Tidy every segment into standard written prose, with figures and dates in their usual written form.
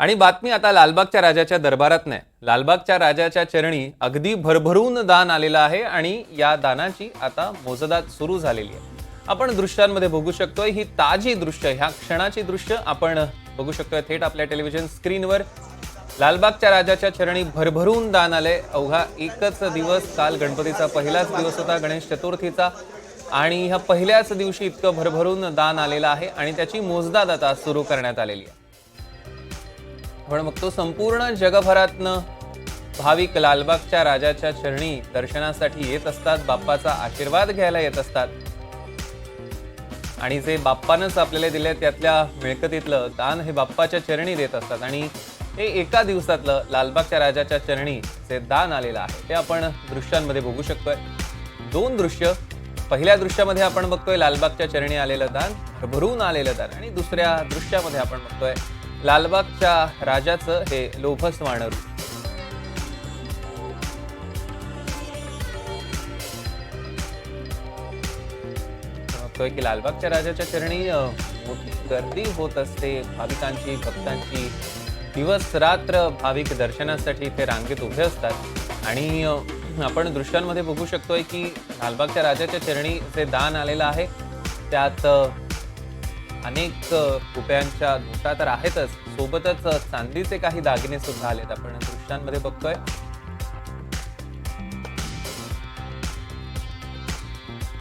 आणि बातमी आता लालबागच्या राजाच्या दरबारात नाही, लालबागच्या राजाच्या चरणी अगदी भरभरून दान आलेलं आहे आणि या दानाची आता मोजदाद सुरू झालेली आहे। आपण दृश्यांमध्ये बघू शकतोय ही ताजी दृश्य, ह्या क्षणाची दृश्य आपण बघू शकतोय थेट आपल्या टेलिव्हिजन स्क्रीनवर। लालबागच्या राजाच्या चरणी भरभरून दान आले। अवघा एकच दिवस, काल गणपतीचा पहिलाच दिवस होता, गणेश चतुर्थीचा, आणि ह्या पहिल्याच दिवशी इतकं भरभरून दान आलेलं आहे आणि त्याची मोजदाद आता सुरू करण्यात आलेली आहे। पण मग तो संपूर्ण जगभरातनं भाविक लालबागच्या राजाच्या चरणी दर्शनासाठी येत असतात, बाप्पाचा आशीर्वाद घ्यायला येत असतात आणि जे बाप्पानंच आपल्याला दिले त्यातल्या मिळकतीतलं दान हे बाप्पाच्या चरणी देत असतात। आणि हे एका दिवसातलं लालबागच्या राजाच्या चरणी जे दान आलेलं आहे ते आपण दृश्यांमध्ये बघू शकतोय। दोन दृश्य, पहिल्या दृश्यामध्ये आपण बघतोय लालबागच्या चरणी आलेलं दान, भरभरून आलेलं दान, आणि दुसऱ्या दृश्यामध्ये आपण बघतोय लालबागच्या राजाचं हे लोभसवाणं रूप। बघतोय की लालबागच्या राजाच्या चरणी मोठी गर्दी होत असते, भाविकांची, भक्तांची। दिवस रात्र भाविक दर्शनासाठी ते रांगेत उभे असतात आणि आपण दृश्यांमध्ये बघू शकतोय की लालबागच्या राजाच्या चरणी जे दान आलेलं आहे त्यात अनेक रुपयांच्या नोटा तर आहेतच, सोबतच चांदीचे काही दागिने सुद्धा आलेत, आपण दृश्यांमध्ये बघतोय।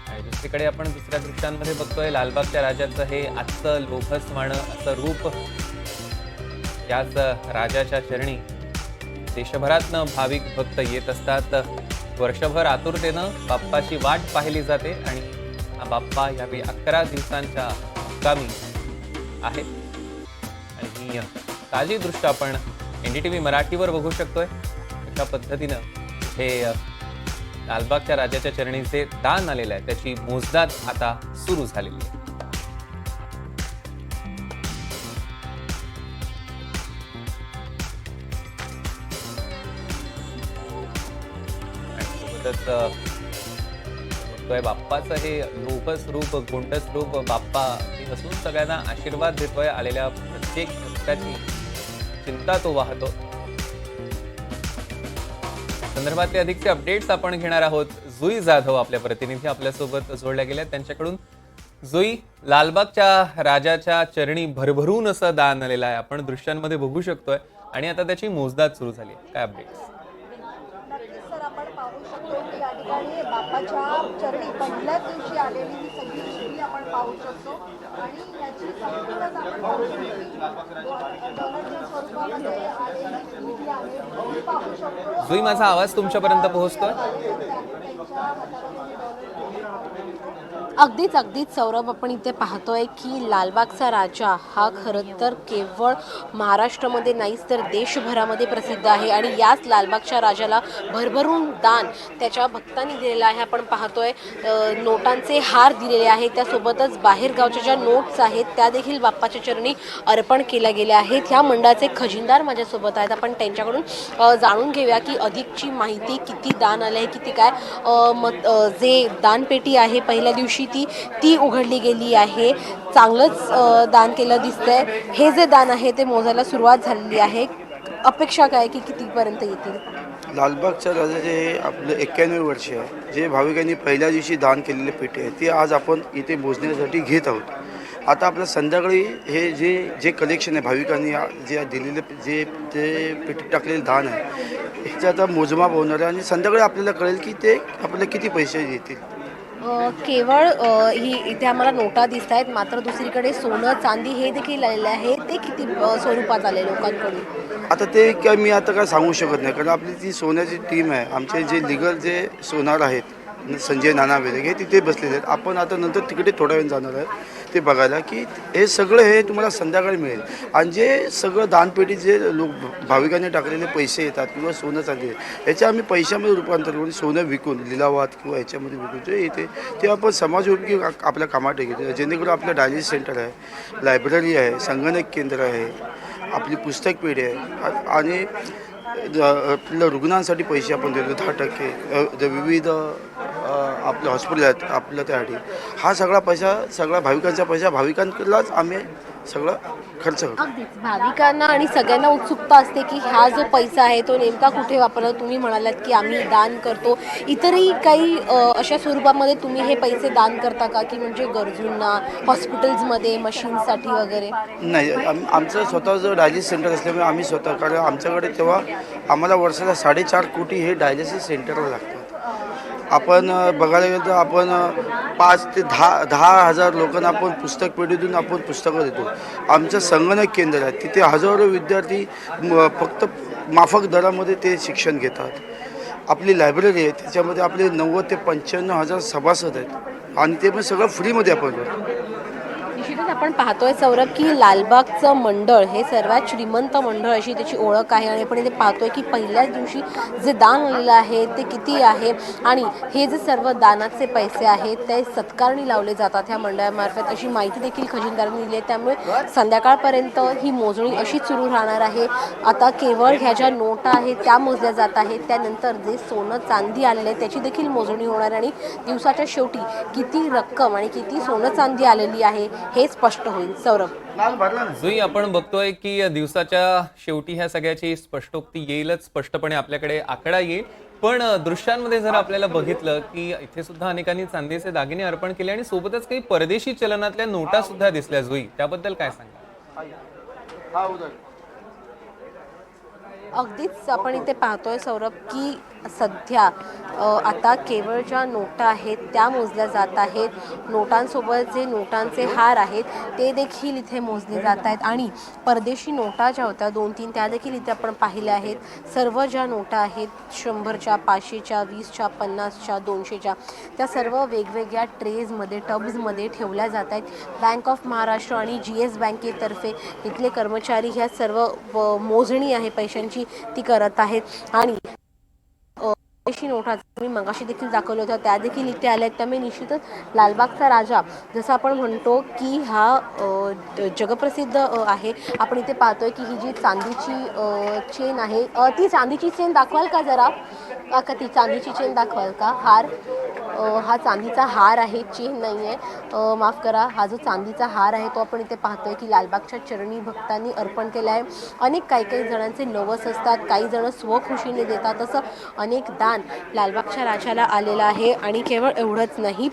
आणि दुसरीकडे आपण दुसऱ्या दृश्यांमध्ये बघतोय लालबागच्या राजाचं हे आजचं लोभसवाणं असं रूप। याच राजाच्या चरणी देशभरातनं भाविक भक्त येत असतात। वर्षभर आतुरतेनं बाप्पाची वाट पाहिली जाते आणि हा बाप्पा यावेळी 11 दिवसांच्या मुक्कामी आहे। आणि ही ताजी दृश्य आपण NDTV मराठीवर बघू शकतोय। अशा पद्धतीनं हे लालबागच्या राजाच्या चरणीचे दान आलेलं आहे, त्याची मोजदाद आता सुरू झालेली आहे। बघतोय बाप्पाचं हे लोभस रूप, गोंडस रूप बाप्पा हे असून सगळ्यांना आशीर्वाद देतोय, आलेल्या प्रत्येक भक्ताची चिंता तो वाहतो। संदर्भातले अधिकचे अपडेट्स आपण घेणार आहोत। जुई जाधव आपल्या प्रतिनिधी आपल्यासोबत जोडल्या गेल्या, त्यांच्याकडून। जुई, लालबागच्या राजाच्या चरणी भरभरून असं दान आलेलं आहे, आपण दृश्यांमध्ये बघू शकतोय आणि आता त्याची मोजदाद सुरू झाली आहे, काय अपडेट्स? सर, आपण पाहू शकतो की या ठिकाणी बाप्पाच्या चरणी पहिल्याच दिवशी आलेली ही सगळी शिडी आपण पाहू शकतो आणि याची संपूर्णच आपण पाहू शकतो की डॉलरच्या स्वरूपामध्ये आलेली शिडी आहे ती पाहू शकतो। जुई, माझा आवाज तुमच्यापर्यंत पोहोचतोय? त्यांच्या हातामध्ये डॉलर। अगदीच सौरभ, आपण इथे पाहतोय की लालबागचा राजा हा खरं तर केवळ महाराष्ट्रामध्ये नाहीच तर देशभरामध्ये प्रसिद्ध आहे आणि याच लालबागच्या राजाला भरभरून दान त्याच्या भक्तांनी दिलेलं आहे। आपण पाहतोय नोटांचे हार दिलेले आहेत, त्यासोबतच बाहेरगावच्या ज्या नोट्स आहेत त्या देखील बाप्पाच्या चरणी अर्पण केल्या गेल्या आहेत। ह्या मंडळाचे खजिनदार माझ्यासोबत आहेत, आपण त्यांच्याकडून जाणून घेऊया की अधिकची माहिती, किती दान आलं आहे, किती काय जे दानपेटी आहे पहिल्या दिवशी ती उघडली गेली आहे। चांगलंच दान केलं दिसतंय। हे जे दान आहे ते मोजायला सुरुवात झालेली आहे, अपेक्षा काय की कितीपर्यंत येतील? लालबागच्या राजाचे आपलं 91 वर्ष आहे, जे भाविकांनी पहिल्या दिवशी दान केलेले पेटी आहे ती आज आपण इथे मोजण्यासाठी घेत आहोत। आता आपल्या संध्याकाळी हे जे कलेक्शन आहे भाविकांनी जे दिलेले जे पेटी टाकलेले दान आहे ह्याचं आता मोजमाप होणार आहे आणि संध्याकाळी आपल्याला कळेल की ते आपल्याला किती पैसे येतील। केवळ इथे आम्हाला नोटा दिसत आहेत, मात्र दुसरीकडे सोनं चांदी हे देखील आलेलं आहे, ते किती स्वरूपात आले लोकांकडून? आता ते काय मी आता काय सांगू शकत नाही, कारण आपली जी सोन्याची टीम आहे, आमचे जे लिगल जे सोनार आहेत संजय नानावेले हे तिथे बसलेले आहेत। आपण आता नंतर तिकडे थोड्या वेळ जाणार आहे ते बघायला की हे सगळं हे तुम्हाला संध्याकाळी मिळेल। आणि जे सगळं दानपेटी जे भाविकांनी टाकलेले पैसे येतात किंवा सोनं चांदी याच्या आम्ही पैशामध्ये रूपांतर करून सोनं विकून लिलावात किंवा याच्यामध्ये विकून जे येते ते आपण समाजोपयोगी आपल्या कामात घेतो, जेणेकरून आपलं डायलिसिस सेंटर आहे, लायब्ररी आहे, संगणक केंद्र आहे, आपली पुस्तक पेढी आहे आणि आपल्या रुग्णांसाठी पैसे आपण देतो 10%। विविध आपले हॉस्पिटल आहेत आपलं त्यासाठी हा सगळा पैसा सगळा भाविकांचा पैसा भाविकांकडलाच आम्ही सगळं खर्च करतो. अगदीच भाविकांना आणि सगळ्यांना उत्सुकता असते की हा जो पैसा आहे तो नेमका कुठे वापरला. तुम्ही म्हणालात की आम्ही दान करतो, इतरही काही अशा स्वरूपामध्ये तुम्ही हे पैसे दान करता का, की म्हणजे गरजूंना हॉस्पिटल्समध्ये मशीनसाठी वगैरे? नाही आमचं स्वतःचं डायलिसिस सेंटर असल्यामुळे आम्ही स्वतः, कारण आमच्याकडे तेव्हा आम्हाला वर्षाला 4.5 कोटी हे डायलिसिस सेंटरला लागतात. आपण बघायला गेलं तर आपण 5 ते 10 हजार लोकांना आपण पुस्तक पेढीतून आपण पुस्तकं देतो. आमचं संगणक केंद्र आहे, तिथे हजारो विद्यार्थी फक्त माफक दरामध्ये ते शिक्षण घेतात. आपली लायब्ररी आहे, त्याच्यामध्ये आपले 90 ते 95 हजार सभासद आहेत आणि ते पण सगळं फ्रीमध्ये आपण करतो. निश्चितच आपण पाहतोय सौरभ की लालबागचं मंडळ हे सर्वात श्रीमंत मंडळ अशी त्याची ओळख आहे आणि आपण इथे पाहतोय की पहिल्याच दिवशी जे दान आलेलं आहे ते किती आहे आणि हे जे सर्व दानाचे पैसे आहेत ते सत्कारणी लावले जातात ह्या मंडळामार्फत अशी माहिती देखील खजिनदारांनी दिली आहे. त्यामुळे संध्याकाळपर्यंत ही मोजणी अशीच सुरू राहणार आहे. आता केवळ ह्या ज्या नोटा आहेत त्या मोजल्या जात आहेत, त्यानंतर जे सोनं चांदी आलेलं आहे त्याची देखील मोजणी होणार आणि दिवसाच्या शेवटी किती रक्कम आणि किती सोनं चांदी आलेली आहे हे स्पष्ट होईल. सौरभ, जुई, आपण बघतोय की दिवसाच्या शेवटी ह्या सगळ्याची स्पष्टोक्ती येईलच, स्पष्टपणे आपल्याकडे आकडा येईल. पण दृश्यांमध्ये जर आपल्याला बघितलं की इथे सुद्धा अनेकांनी चांदीचे दागिने अर्पण केले आणि सोबतच काही परदेशी चलनातल्या नोटा सुद्धा दिसल्या. जुई, त्याबद्दल काय सांगा? अगदीच आपण इथे पाहतोय सौरभ की सध्या आता केवळ ज्या नोटा आहेत त्या मोजल्या जात आहेत. नोटांसोबत जे नोटांचे हार आहेत ते देखील इथे मोजले जात आहेत आणि परदेशी नोटा ज्या होत्या 2-3 त्या देखील इथे आपण पाहिल्या आहेत. सर्व ज्या नोटा आहेत 100च्या, 500च्या, 20च्या, 50च्या, 200च्या त्या सर्व वेगवेगळ्या ट्रेजमध्ये, टब्समध्ये ठेवल्या जात आहेत. बँक ऑफ महाराष्ट्र आणि GS बँकेतर्फे इथले कर्मचारी ह्या सर्व मोजणी आहे पैशांची ती करत आहेत आणि पैशी नोटा मी मगाशी देखील दाखवल्या होत्या त्या देखील इथे आल्या आहेत. त्यामुळे निश्चितच लालबागचा राजा जसं आपण म्हणतो की हा जगप्रसिद्ध आहे. आपण इथे पाहतोय की ही जी चांदीची चेन आहे, ती चांदीची चेन दाखवाल का जरा? का ती चांदीची चेन दाखवाल का? हार, हा चांदीचा हार आहे, चेन नाही आहे, माफ करा. हा जो चांदीचा हार आहे तो आपण इथे पाहतोय की लालबागच्या चरणी भक्तांनी अर्पण केला आहे. अनेक काही जणांचे नवस असतात, काही जण स्वखुशीने देतात, असं अनेक दान लालबागच्या राजाला आलेलं आहे. आणि केवळ एवढंच नाही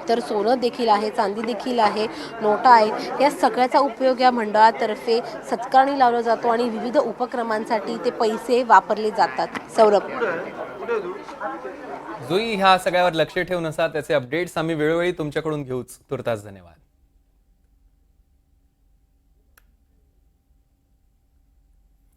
तर सोनं देखील आहे, चांदी देखील आहे, नोटा आहेत. या सगळ्याचा उपयोग या मंडळातर्फे सत्कारणी लावला जातो आणि विविध उपक्रमांसाठी ते पैसे वापरले जातात. सौरभ, जुई, ह्या सगळ्यावर लक्ष ठेवून असा त्याचे अपडेट्स आम्ही वेळोवेळी तुमच्याकडून घेऊच. तुर्तास धन्यवाद.